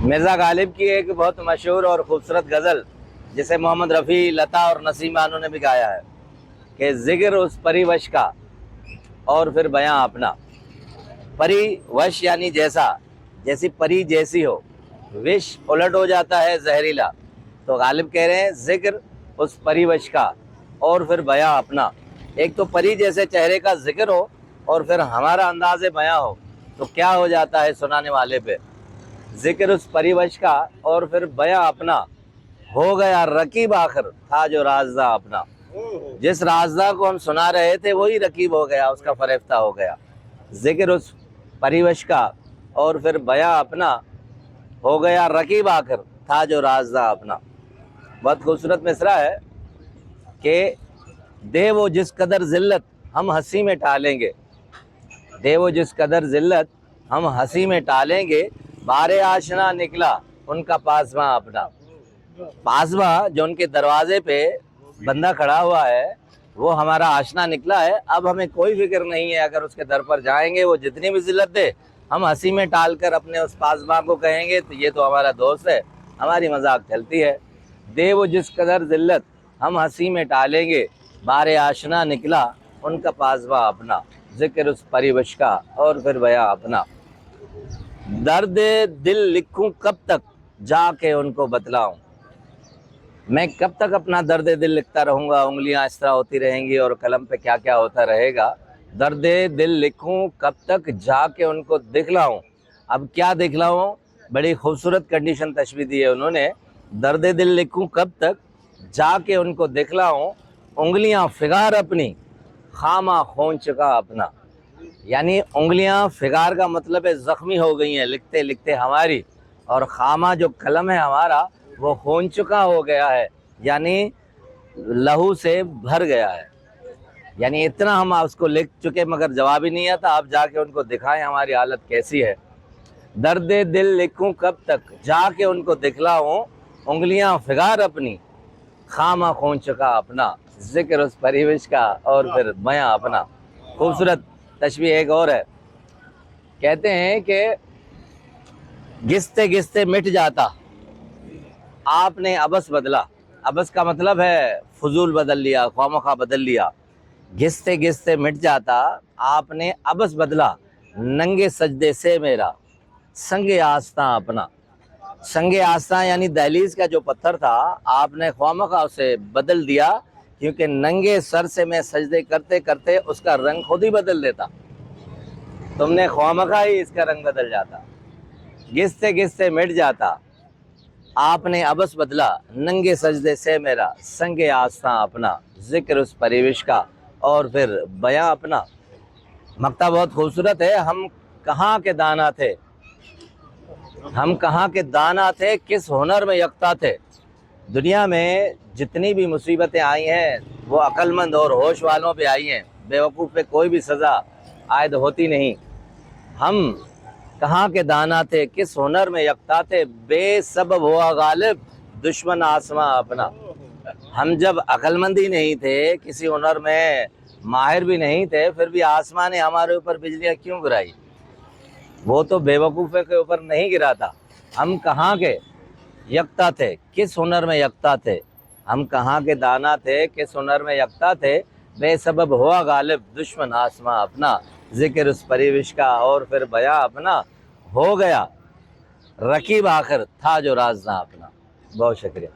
مرزا غالب کی ایک بہت مشہور اور خوبصورت غزل جسے محمد رفیع، لتا اور نسیم بانو نے بھی گایا ہے کہ ذکر اس پری وش کا اور پھر بیاں اپنا۔ پری وش یعنی جیسی پری جیسی ہو، وش الٹ ہو جاتا ہے زہریلا، تو غالب کہہ رہے ہیں ذکر اس پری وش کا اور پھر بیاں اپنا۔ ایک تو پری جیسے چہرے کا ذکر ہو اور پھر ہمارا انداز بیاں ہو تو کیا ہو جاتا ہے سنانے والے پہ۔ ذکر اس پری وش کا اور پھر بیاں اپنا، ہو گیا رقیب آخر تھا جو رازداں اپنا۔ جس رازداں کو ہم سنا رہے تھے وہی رقیب ہو گیا، اس کا فریفتہ ہو گیا۔ ذکر اس پریوش کا اور پھر بیاں اپنا، ہو گیا رقیب آخر تھا جو رازداں اپنا۔ بہت خوبصورت مصرع ہے کہ دے وہ جس قدر ذلت ہم ہنسی میں ٹالیں گے، دے وہ جس قدر ذلت ہم ہنسی میں ٹالیں گے، بارے آشنا نکلا ان کا پاسباں اپنا۔ پاسباں جو ان کے دروازے پہ بندہ کھڑا ہوا ہے وہ ہمارا آشنا نکلا ہے۔ اب ہمیں کوئی فکر نہیں ہے، اگر اس کے در پر جائیں گے وہ جتنی بھی ذلت دے ہم ہنسی میں ٹال کر اپنے اس پاسباں کو کہیں گے تو یہ تو ہمارا دوست ہے، ہماری مذاق چلتی ہے۔ دے وہ جس قدر ذلت ہم ہنسی میں ٹالیں گے، بارے آشنا نکلا ان کا پاسباں اپنا۔ ذکر اس پریوش کا اور پھر بیاں اپنا۔ درد دل لکھوں کب تک جا کے ان کو بتلاؤں، میں کب تک اپنا درد دل لکھتا رہوں گا، انگلیاں اس طرح ہوتی رہیں گی اور قلم پہ کیا کیا ہوتا رہے گا۔ درد دل لکھوں کب تک جا کے ان کو دکھلاؤں۔ اب کیا دکھلاؤں، بڑی خوبصورت کنڈیشن تشبیہ دی ہے انہوں نے۔ درد دل لکھوں کب تک جا کے ان کو دکھلاؤں، انگلیاں فگار اپنی خامہ خون چکا اپنا۔ یعنی انگلیاں فگار کا مطلب ہے زخمی ہو گئی ہیں لکھتے لکھتے ہماری، اور خامہ جو قلم ہے ہمارا وہ خون چکا ہو گیا ہے، یعنی لہو سے بھر گیا ہے۔ یعنی اتنا ہم اس کو لکھ چکے مگر جواب ہی نہیں آتا، آپ جا کے ان کو دکھائیں ہماری حالت کیسی ہے۔ درد دل لکھوں کب تک جا کے ان کو دکھلاؤں، انگلیاں فگار اپنی خامہ خون چکا اپنا۔ ذکر اس پریوش کا اور پھر بیاں اپنا۔ خوبصورت تشبیہ ایک اور ہے، کہتے ہیں کہ گھستے گھستے مٹ جاتا آپ نے عبث بدلا۔ عبث کا مطلب ہے فضول بدل لیا، خواہ بدل لیا۔ گھستے گھستے مٹ جاتا آپ نے عبث بدلا، ننگے سجدے سے میرا سنگ آستاں اپنا۔ سنگ آستاں یعنی دہلیز کا جو پتھر تھا آپ نے خواہ اسے بدل دیا، کیونکہ ننگے سر سے میں سجدے کرتے کرتے اس کا رنگ خود ہی بدل دیتا، تم نے خواہ ہی اس کا رنگ بدل جاتا۔ گھستے گھستے مٹ جاتا آپ نے عبث بدلا، ننگے سجدے سے میرا سنگ آستاں اپنا۔ ذکر اس پریوش کا اور پھر بیاں اپنا۔ مقطع بہت خوبصورت ہے۔ ہم کہاں کے دانا تھے، ہم کہاں کے دانا تھے، کس ہنر میں یکتا تھے۔ دنیا میں جتنی بھی مصیبتیں آئی ہیں وہ عقل مند اور ہوش والوں پہ آئی ہیں، بے وقوف پہ کوئی بھی سزا عائد ہوتی نہیں۔ ہم کہاں کے دانا تھے، کس ہنر میں یکتا تھے، بے سبب ہوا غالب دشمن آسماں اپنا۔ ہم جب عقل مند ہی نہیں تھے، کسی ہنر میں ماہر بھی نہیں تھے، پھر بھی آسمان نے ہمارے اوپر بجلیاں کیوں گرائی؟ وہ تو بے وقوفے کے اوپر نہیں گرا تھا۔ ہم کہاں کے یکتا تھے، کس ہنر میں یکتا تھے، ہم کہاں کے دانا تھے، کس ہنر میں یکتا تھے، بے سبب ہوا غالب دشمن آسماں اپنا۔ ذکر اس پریوش کا اور پھر بیاں اپنا، ہو گیا رقیب آخر تھا جو رازداں اپنا۔ بہت شکریہ۔